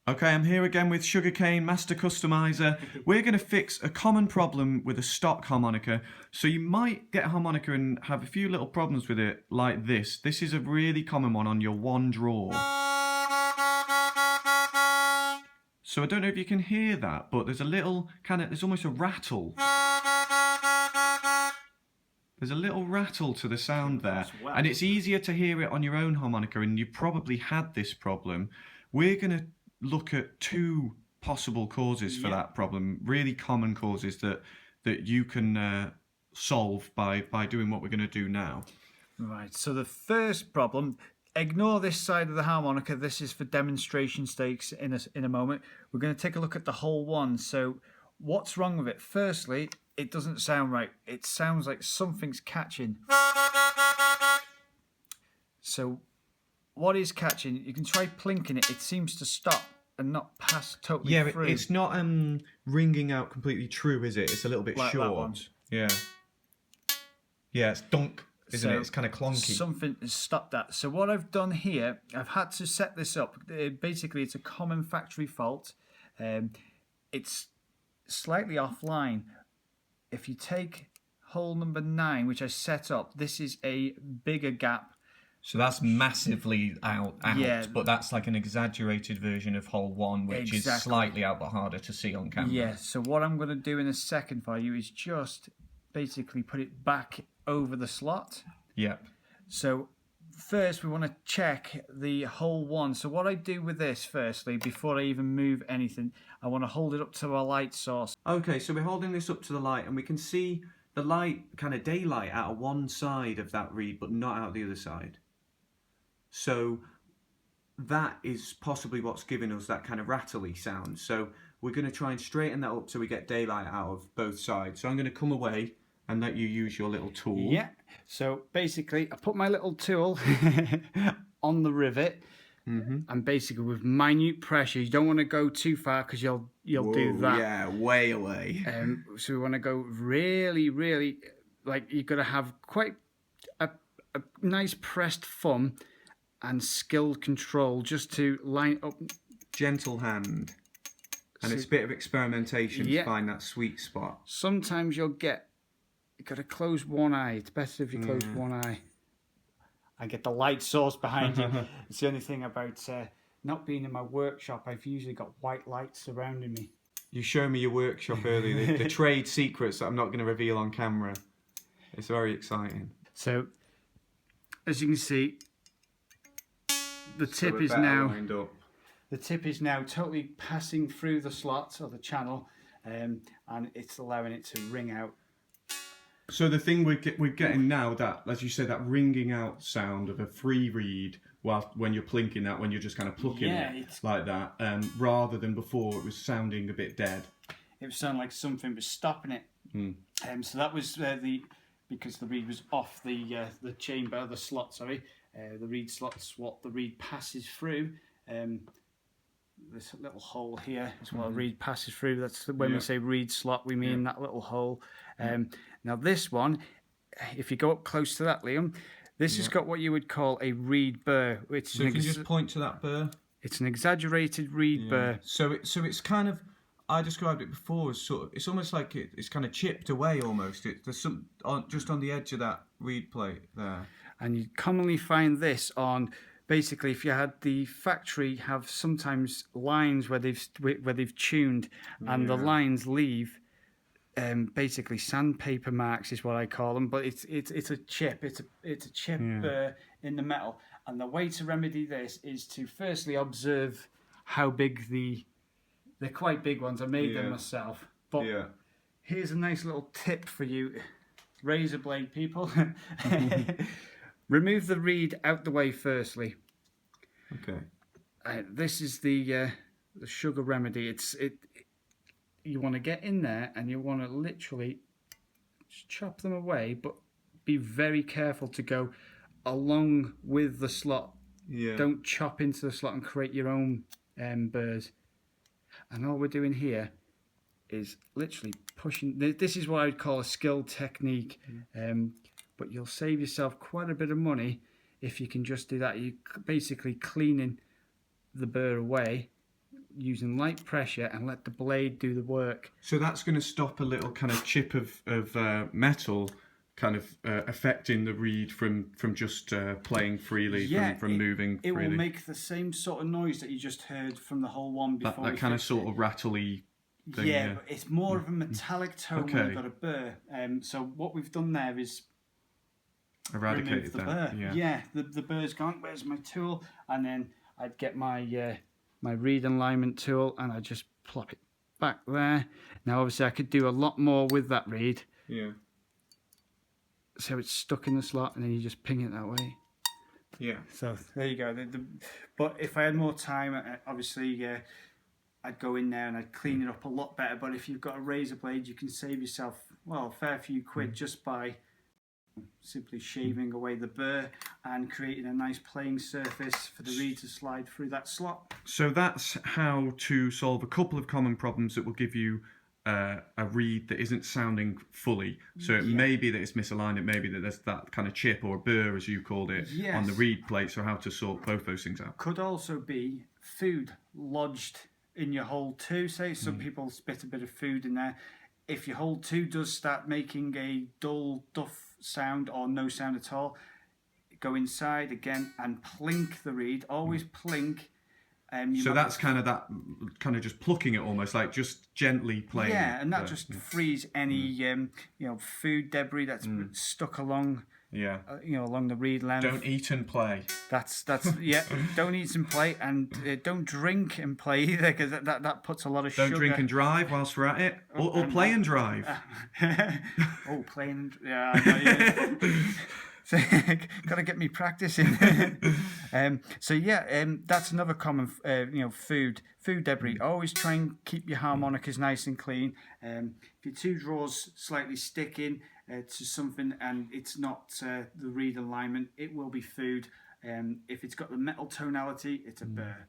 Okay, I'm here again with Sugar Cain, Master Customiser. We're going to fix a common problem with a stock harmonica. So you might get a harmonica and have a few little problems with it like this. This is a really common one on your one draw. So I don't know if you can hear that, but there's a little there's almost a rattle. There's a little rattle to the sound there. And it's easier to hear it on your own harmonica, and you probably had this problem. We're going to look at two possible causes for that problem, really common causes that you can solve by doing what we're going to do now. Right, so the first problem, ignore this side of the harmonica. This is for demonstration stakes in a moment. We're going to take a look at the whole one. So what's wrong with it? Firstly, it doesn't sound right. It sounds like something's catching. So what is catching? You can try plinking it. It seems to stop and not pass totally through. Yeah, it's not ringing out completely true, is it? It's a little bit like short. Yeah. Yeah, it's donk, isn't it? It's kind of clunky. Something has stopped that. So what I've done here, I've had to set this up. Basically, it's a common factory fault. It's slightly offline. If you take hole number 9, which I set up, this is a bigger gap. So that's massively out, but that's like an exaggerated version of hole 1, which is slightly out but harder to see on camera. Yeah, so what I'm going to do in a second for you is just basically put it back over the slot. Yep. So first we want to check the hole 1. So what I do with this, firstly, before I even move anything, I want to hold it up to a light source. Okay, so we're holding this up to the light, and we can see the light, kind of daylight, out of one side of that reed, but not out the other side. So that is possibly what's giving us that kind of rattly sound. So we're going to try and straighten that up so we get daylight out of both sides. So I'm going to come away and let you use your little tool. Yeah. So basically, I put my little tool on the rivet, and basically with minute pressure. You don't want to go too far because you'll do that. Yeah, way away. So we want to go really, really, like you've got to have quite a nice pressed thumb and skilled control just to line up. Gentle hand. And it's a bit of experimentation to find that sweet spot. Sometimes you've got to close one eye. It's better if you close one eye. I get the light source behind you. It's the only thing about not being in my workshop. I've usually got white lights surrounding me. You showed me your workshop earlier, the trade secrets that I'm not going to reveal on camera. It's very exciting. So, as you can see, the tip is now lined up. The tip is now totally passing through the slot or the channel, and it's allowing it to ring out. So the thing we're getting now, that, as you say, that ringing out sound of a free reed, when you're plinking that, when you're just kind of plucking it like that, rather than before it was sounding a bit dead. It was sounding like something was stopping it. So that was because the reed was off the chamber, the slot. Sorry, the reed slot's what the reed passes through. This little hole here is what a reed passes through. That's when we say reed slot, we mean that little hole. Now this one, if you go up close to that, Liam, this has got what you would call a reed burr. So can you just point to that burr? It's an exaggerated reed burr. So it's kind of, I described it before as sort of, it's almost like it's kind of chipped away almost. There's some just on the edge of that reed plate there. And you commonly find this on, basically, if you had the factory have sometimes lines where they've tuned, and the lines leave basically sandpaper marks is what I call them, but it's a chip. It's a chip in the metal. And the way to remedy this is to firstly observe how big they're quite big ones. I made them myself. But here's a nice little tip for you, razor blade people. Remove the reed out the way firstly. Okay. This is the sugar remedy. You want to get in there and you want to literally just chop them away, but be very careful to go along with the slot. Yeah. Don't chop into the slot and create your own burrs. And all we're doing here is literally pushing. This is what I'd call a skilled technique, but you'll save yourself quite a bit of money if you can just do that. You're basically cleaning the burr away using light pressure and let the blade do the work. So that's going to stop a little kind of chip of metal kind of affecting the reed from just playing freely, from moving freely. It will make the same sort of noise that you just heard from the whole one before. That kind of sort of rattly thing. Yeah, but it's more of a metallic tone when you've got a burr. So what we've done there is eradicated the that. burr. Yeah, the burr's gone. Where's my tool? And then I'd get my my reed alignment tool and I just plop it back there. Now obviously I could do a lot more with that reed. Yeah. So it's stuck in the slot and then you just ping it that way. Yeah. So there you go. But if I had more time, obviously I'd go in there and I'd clean it up a lot better. But if you've got a razor blade, you can save yourself, well, a fair few quid just by simply shaving away the burr and creating a nice playing surface for the reed to slide through that slot. So that's how to solve a couple of common problems that will give you a reed that isn't sounding fully. So it may be that it's misaligned, it may be that there's that kind of chip or burr, as you called it, on the reed plate. So how to sort both those things out. Could also be food lodged in your hole too. Say some people spit a bit of food in there. If your hole 2 does start making a dull, duff sound or no sound at all, go inside again and plink the reed. Always plink. So that's kind of just plucking it, almost like just gently playing. Yeah, and that just frees any food debris that's stuck along. Yeah. Along the reed length. Don't eat and play. That's yeah. Don't eat and play, and don't drink and play either, because that puts a lot of sugar. Don't drink and drive whilst we're at it, or play and drive. Play and yeah. So, gotta get me practicing. That's another common food debris. Always try and keep your harmonicas nice and clean. If your 2 drawers slightly sticking to something and it's not the reed alignment, it will be food. If it's got the metal tonality, it's a burr.